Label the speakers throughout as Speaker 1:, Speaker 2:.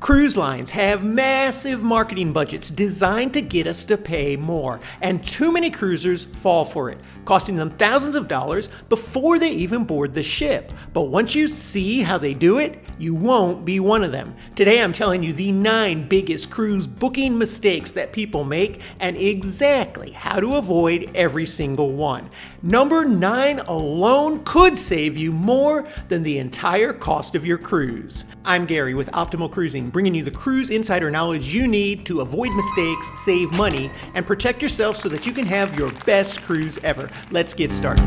Speaker 1: Cruise lines have massive marketing budgets designed to get us to pay more, and too many cruisers fall for it, costing them thousands of dollars before they even board the ship. But once you see how they do it, you won't be one of them. Today I'm telling you the 9 biggest cruise booking mistakes that people make and exactly how to avoid every single one. Number 9 alone could save you more than the entire cost of your cruise. I'm Gary with Optimal Cruising, bringing you the cruise insider knowledge you need to avoid mistakes, save money, and protect yourself so that you can have your best cruise ever. Let's get started.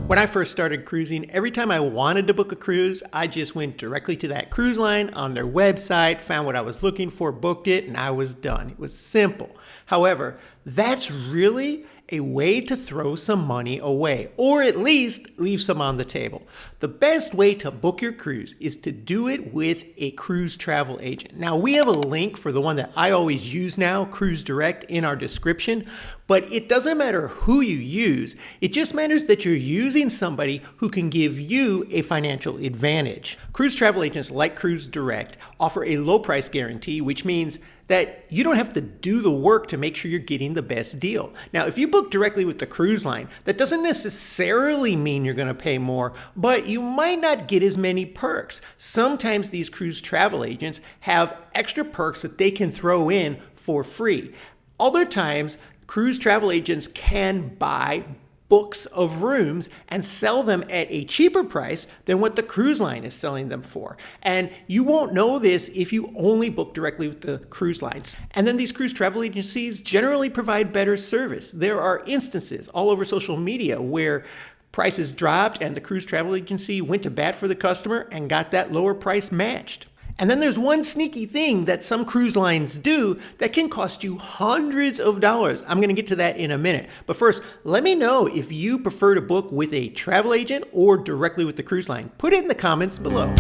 Speaker 1: When I first started cruising, every time I wanted to book a cruise, I just went directly to that cruise line on their website, found what I was looking for, booked it, and I was done. It was simple. However, that's really a way to throw some money away, or at least leave some on the table. The best way to book your cruise is to do it with a cruise travel agent. Now, we have a link for the one that I always use now, Cruise Direct, in our description, but it doesn't matter who you use. It just matters that you're using somebody who can give you a financial advantage. Cruise travel agents like Cruise Direct offer a low price guarantee, which means that you don't have to do the work to make sure you're getting the best deal. Now, if you book directly with the cruise line, that doesn't necessarily mean you're going to pay more, but you might not get as many perks. Sometimes these cruise travel agents have extra perks that they can throw in for free. Other times, cruise travel agents can buy books of rooms and sell them at a cheaper price than what the cruise line is selling them for. And you won't know this if you only book directly with the cruise lines. And then these cruise travel agencies generally provide better service. There are instances all over social media where prices dropped and the cruise travel agency went to bat for the customer and got that lower price matched. And then there's one sneaky thing that some cruise lines do that can cost you hundreds of dollars. I'm going to get to that in a minute. But first, let me know if you prefer to book with a travel agent or directly with the cruise line. Put it in the comments below.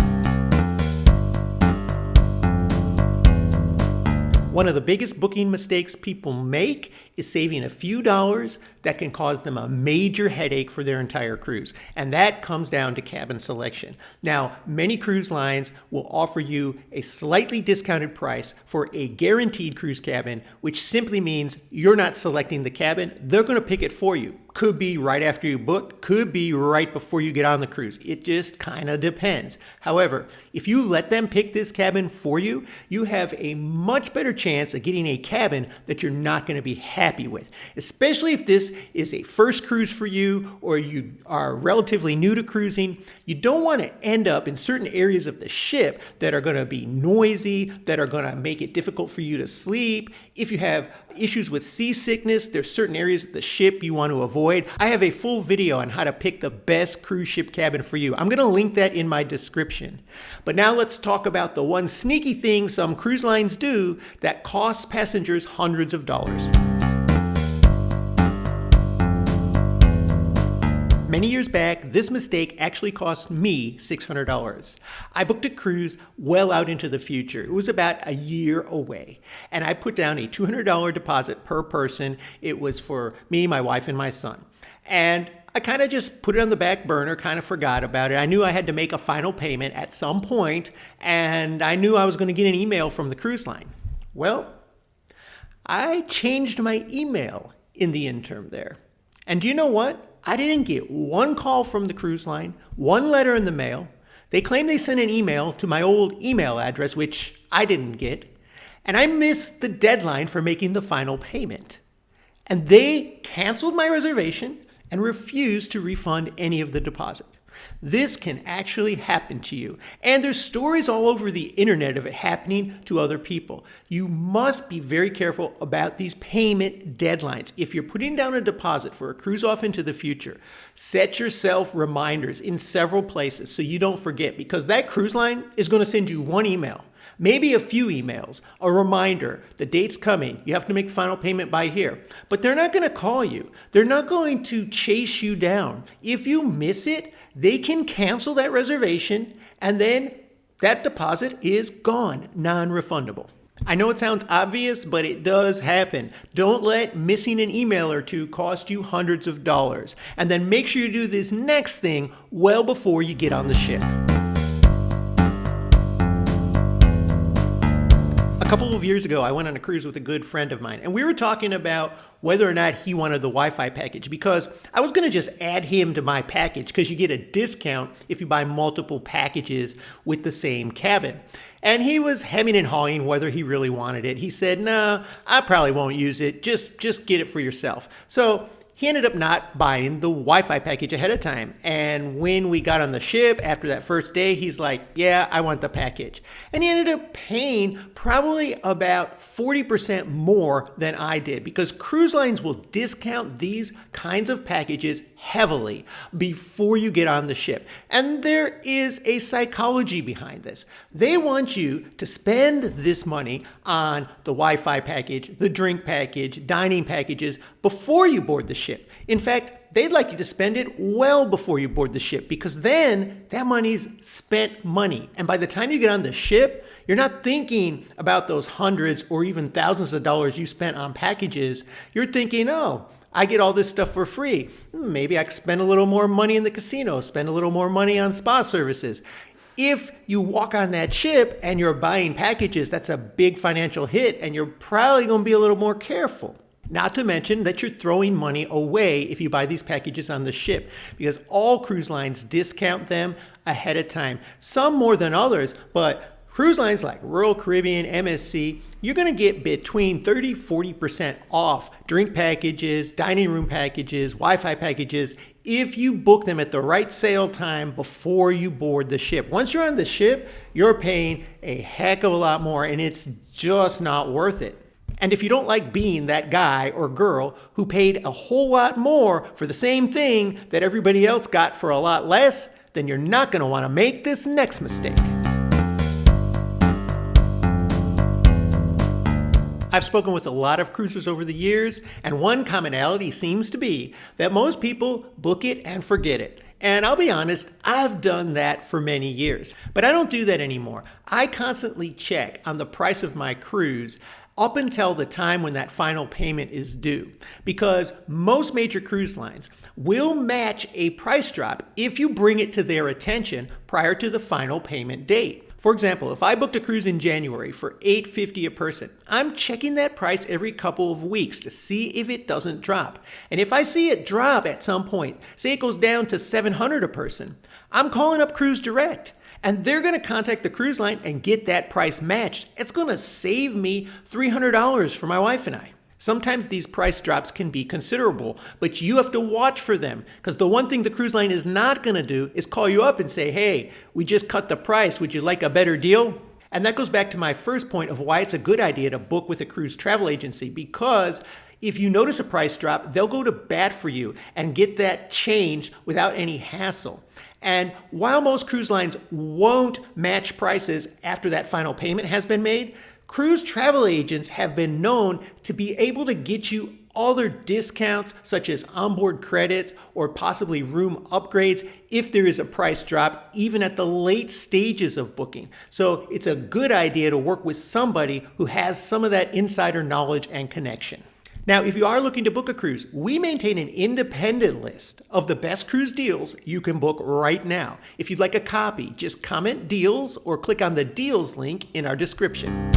Speaker 1: One of the biggest booking mistakes people make is saving a few dollars that can cause them a major headache for their entire cruise. And that comes down to cabin selection. Now, many cruise lines will offer you a slightly discounted price for a guaranteed cruise cabin, which simply means you're not selecting the cabin. They're going to pick it for you. Could be right after you book, could be right before you get on the cruise. It just kind of depends. However, if you let them pick this cabin for you, you have a much better chance of getting a cabin that you're not going to be happy with, especially if this is a first cruise for you or you are relatively new to cruising. You don't want to end up in certain areas of the ship that are going to be noisy, that are going to make it difficult for you to sleep. If you have issues with seasickness, there's certain areas of the ship you want to avoid. I have a full video on how to pick the best cruise ship cabin for you. I'm going to link that in my description. But now let's talk about the one sneaky thing some cruise lines do that costs passengers hundreds of dollars. Many years back, this mistake actually cost me $600. I booked a cruise well out into the future. It was about a year away. And I put down a $200 deposit per person. It was for me, my wife, and my son. And I kind of just put it on the back burner, kind of forgot about it. I knew I had to make a final payment at some point, and I knew I was going to get an email from the cruise line. Well, I changed my email in the interim there. And do you know what? I didn't get one call from the cruise line, one letter in the mail. They claimed they sent an email to my old email address, which I didn't get. And I missed the deadline for making the final payment. And they canceled my reservation and refused to refund any of the deposit. This can actually happen to you. And there's stories all over the internet of it happening to other people. You must be very careful about these payment deadlines. If you're putting down a deposit for a cruise off into the future, set yourself reminders in several places so you don't forget, because that cruise line is going to send you one email, maybe a few emails, a reminder, the date's coming, you have to make the final payment by here. But they're not going to call you. They're not going to chase you down. If you miss it, they can cancel that reservation and then that deposit is gone, non-refundable. I know it sounds obvious, but it does happen. Don't let missing an email or two cost you hundreds of dollars. And then make sure you do this next thing well before you get on the ship. A couple of years ago, I went on a cruise with a good friend of mine, and we were talking about whether or not he wanted the Wi-Fi package, because I was going to just add him to my package because you get a discount if you buy multiple packages with the same cabin. And he was hemming and hawing whether he really wanted it. He said, "No, I probably won't use it. Just get it for yourself." So he ended up not buying the Wi-Fi package ahead of time. And when we got on the ship after that first day, he's like, "Yeah, I want the package." And he ended up paying probably about 40% more than I did, because cruise lines will discount these kinds of packages heavily before you get on the ship. And there is a psychology behind this. They want you to spend this money on the Wi-Fi package, the drink package, dining packages before you board the ship. In fact, they'd like you to spend it well before you board the ship, because then that money's spent money. And by the time you get on the ship, you're not thinking about those hundreds or even thousands of dollars you spent on packages. You're thinking, "Oh, I get all this stuff for free. Maybe I can spend a little more money in the casino, spend a little more money on spa services." If you walk on that ship and you're buying packages, that's a big financial hit, and you're probably going to be a little more careful. Not to mention that you're throwing money away if you buy these packages on the ship, because all cruise lines discount them ahead of time. Some more than others, but cruise lines like Royal Caribbean, MSC, you're going to get between 30-40% off drink packages, dining room packages, Wi-Fi packages, if you book them at the right sail time before you board the ship. Once you're on the ship, you're paying a heck of a lot more, and it's just not worth it. And if you don't like being that guy or girl who paid a whole lot more for the same thing that everybody else got for a lot less, then you're not going to want to make this next mistake. I've spoken with a lot of cruisers over the years, and one commonality seems to be that most people book it and forget it. And I'll be honest, I've done that for many years. But I don't do that anymore. I constantly check on the price of my cruise up until the time when that final payment is due, because most major cruise lines will match a price drop if you bring it to their attention prior to the final payment date. For example, if I booked a cruise in January for $850 a person, I'm checking that price every couple of weeks to see if it doesn't drop. And if I see it drop at some point, say it goes down to $700 a person, I'm calling up Cruise Direct. And they're going to contact the cruise line and get that price matched. It's going to save me $300 for my wife and I. Sometimes these price drops can be considerable, but you have to watch for them, because the one thing the cruise line is not going to do is call you up and say, "Hey, we just cut the price. Would you like a better deal?" And that goes back to my first point of why it's a good idea to book with a cruise travel agency, because if you notice a price drop, they'll go to bat for you and get that changed without any hassle. And while most cruise lines won't match prices after that final payment has been made, cruise travel agents have been known to be able to get you other discounts, such as onboard credits or possibly room upgrades, if there is a price drop, even at the late stages of booking. So it's a good idea to work with somebody who has some of that insider knowledge and connection. Now, if you are looking to book a cruise, we maintain an independent list of the best cruise deals you can book right now. If you'd like a copy, just comment deals or click on the deals link in our description.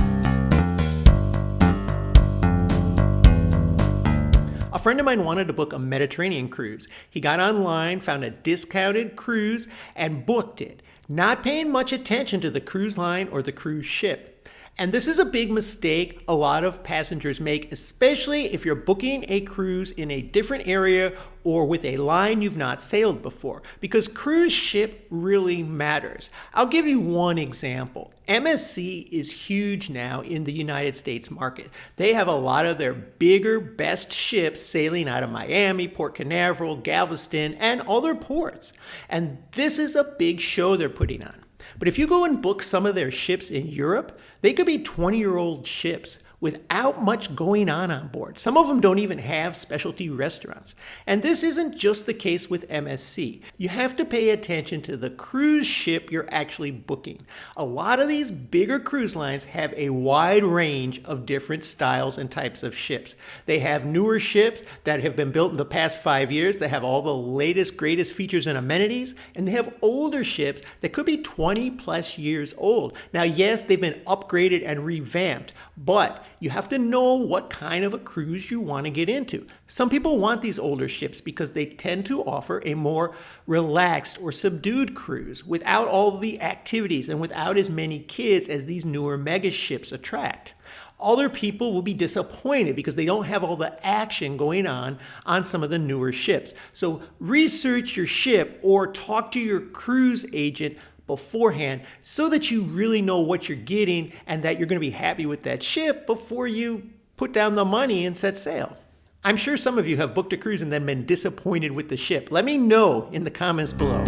Speaker 1: A friend of mine wanted to book a Mediterranean cruise. He got online, found a discounted cruise, and booked it, not paying much attention to the cruise line or the cruise ship. And this is a big mistake a lot of passengers make, especially if you're booking a cruise in a different area or with a line you've not sailed before, because cruise ship really matters. I'll give you one example. MSC is huge now in the United States market. They have a lot of their bigger, best ships sailing out of Miami, Port Canaveral, Galveston, and other ports. And this is a big show they're putting on. But if you go and book some of their ships in Europe, they could be 20-year-old ships without much going on board. Some of them don't even have specialty restaurants. And this isn't just the case with MSC. You have to pay attention to the cruise ship you're actually booking. A lot of these bigger cruise lines have a wide range of different styles and types of ships. They have newer ships that have been built in the past 5 years that have all the latest, greatest features and amenities, and they have older ships that could be 20 plus years old. Now, yes, they've been upgraded and revamped, but you have to know what kind of a cruise you want to get into. Some people want these older ships because they tend to offer a more relaxed or subdued cruise without all the activities and without as many kids as these newer mega ships attract. Other people will be disappointed because they don't have all the action going on some of the newer ships. So research your ship or talk to your cruise agent beforehand so that you really know what you're getting and that you're going to be happy with that ship before you put down the money and set sail. I'm sure some of you have booked a cruise and then been disappointed with the ship. Let me know in the comments below.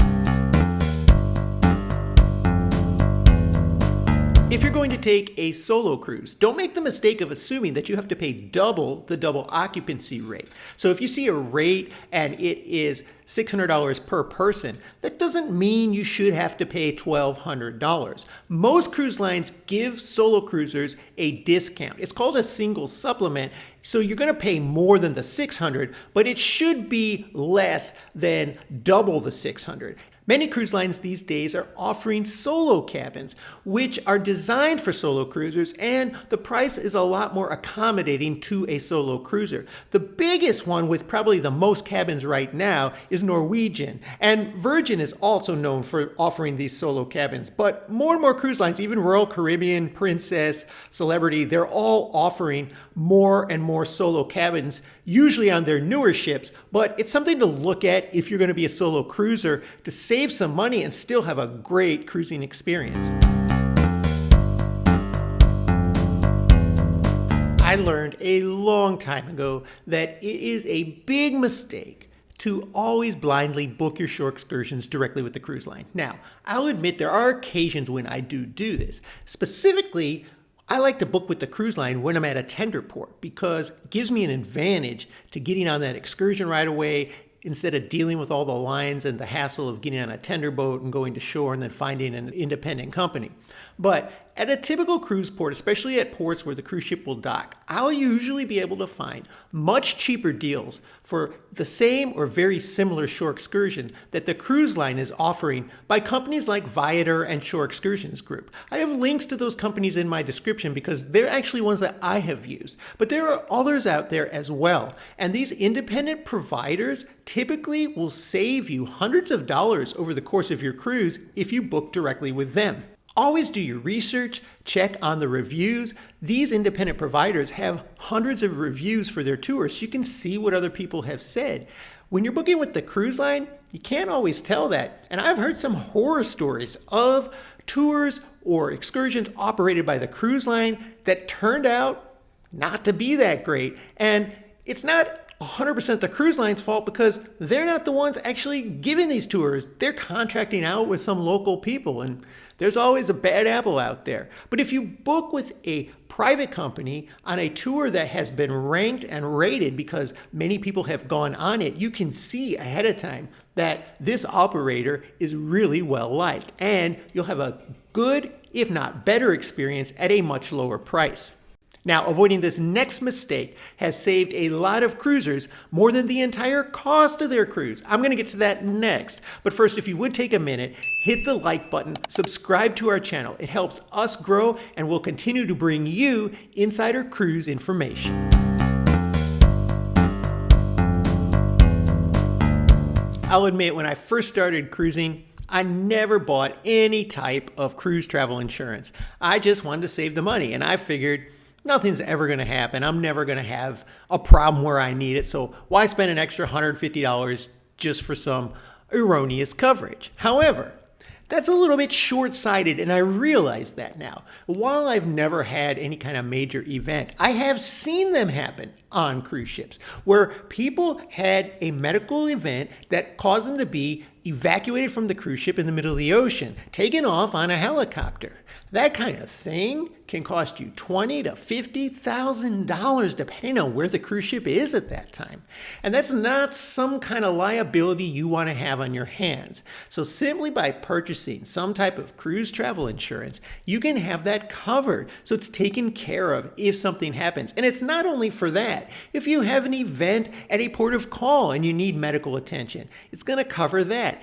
Speaker 1: If you're going to take a solo cruise, don't make the mistake of assuming that you have to pay double the double occupancy rate. So if you see a rate and it is $600 per person, that doesn't mean you should have to pay $1,200. Most cruise lines give solo cruisers a discount. It's called a single supplement. So you're going to pay more than the $600, but it should be less than double the $600. Many cruise lines these days are offering solo cabins, which are designed for solo cruisers, and the price is a lot more accommodating to a solo cruiser. The biggest one with probably the most cabins right now is Norwegian, and Virgin is also known for offering these solo cabins, but more and more cruise lines, even Royal Caribbean, Princess, Celebrity, they're all offering more and more solo cabins, usually on their newer ships, but it's something to look at if you're going to be a solo cruiser to save some money and still have a great cruising experience. I learned a long time ago that it is a big mistake to always blindly book your shore excursions directly with the cruise line. Now, I'll admit there are occasions when I do this. Specifically, I like to book with the cruise line when I'm at a tender port because it gives me an advantage to getting on that excursion right away instead of dealing with all the lines and the hassle of getting on a tender boat and going to shore and then finding an independent company. But at a typical cruise port, especially at ports where the cruise ship will dock, I'll usually be able to find much cheaper deals for the same or very similar shore excursion that the cruise line is offering by companies like Viator and Shore Excursions Group. I have links to those companies in my description because they're actually ones that I have used. But there are others out there as well. And these independent providers typically will save you hundreds of dollars over the course of your cruise if you book directly with them. Always do your research, check on the reviews. These independent providers have hundreds of reviews for their tours, so you can see what other people have said. When you're booking with the cruise line, you can't always tell that. And I've heard some horror stories of tours or excursions operated by the cruise line that turned out not to be that great. And it's not 100% the cruise line's fault because they're not the ones actually giving these tours. They're contracting out with some local people, and there's always a bad apple out there. But if you book with a private company on a tour that has been ranked and rated because many people have gone on it, you can see ahead of time that this operator is really well liked, and you'll have a good, if not better, experience at a much lower price. Now, avoiding this next mistake has saved a lot of cruisers more than the entire cost of their cruise. I'm going to get to that next. But first, if you would take a minute, hit the like button, subscribe to our channel. It helps us grow and we'll continue to bring you insider cruise information. I'll admit, when I first started cruising, I never bought any type of cruise travel insurance. I just wanted to save the money, and I figured nothing's ever going to happen. I'm never going to have a problem where I need it, so why spend an extra $150 just for some erroneous coverage? However, that's a little bit short-sighted, and I realize that now. While I've never had any kind of major event, I have seen them happen on cruise ships, where people had a medical event that caused them to be evacuated from the cruise ship in the middle of the ocean, taken off on a helicopter. That kind of thing can cost you $20,000 to $50,000 depending on where the cruise ship is at that time. And that's not some kind of liability you want to have on your hands. So simply by purchasing some type of cruise travel insurance, you can have that covered. So it's taken care of if something happens. And it's not only for that. If you have an event at a port of call and you need medical attention, it's going to cover that.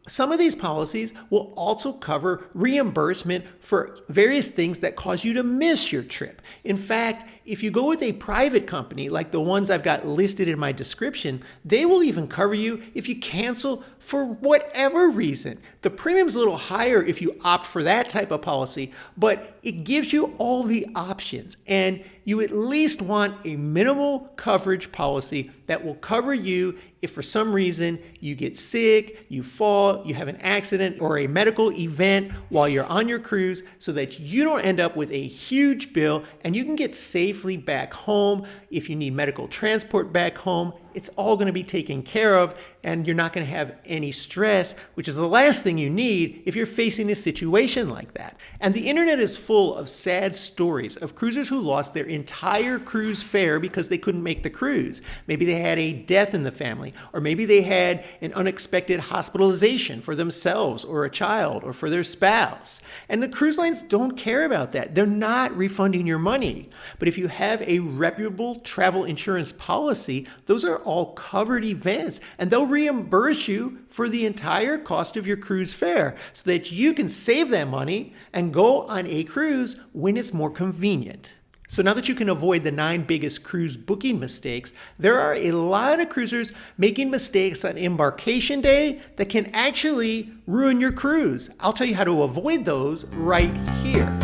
Speaker 1: Some of these policies will also cover reimbursement for various things that cause you to miss your trip. In fact, if you go with a private company like the ones I've got listed in my description, they will even cover you if you cancel for whatever reason. The premium's a little higher if you opt for that type of policy, but it gives you all the options. And you at least want a minimal coverage policy that will cover you if for some reason you get sick, you fall, you have an accident or a medical event while you're on your cruise, so that you don't end up with a huge bill and you can get safely back home. If you need medical transport back home, it's all going to be taken care of and you're not going to have any stress, which is the last thing you need if you're facing a situation like that. And the internet is full of sad stories of cruisers who lost their entire cruise fare because they couldn't make the cruise. Maybe they had a death in the family, or maybe they had an unexpected hospitalization for themselves or a child or for their spouse. And the cruise lines don't care about that. They're not refunding your money. But if you have a reputable travel insurance policy, those are all covered events, and they'll reimburse you for the entire cost of your cruise fare so that you can save that money and go on a cruise when it's more convenient. So now that you can avoid the 9 biggest cruise booking mistakes, there are a lot of cruisers making mistakes on embarkation day that can actually ruin your cruise. I'll tell you how to avoid those right here.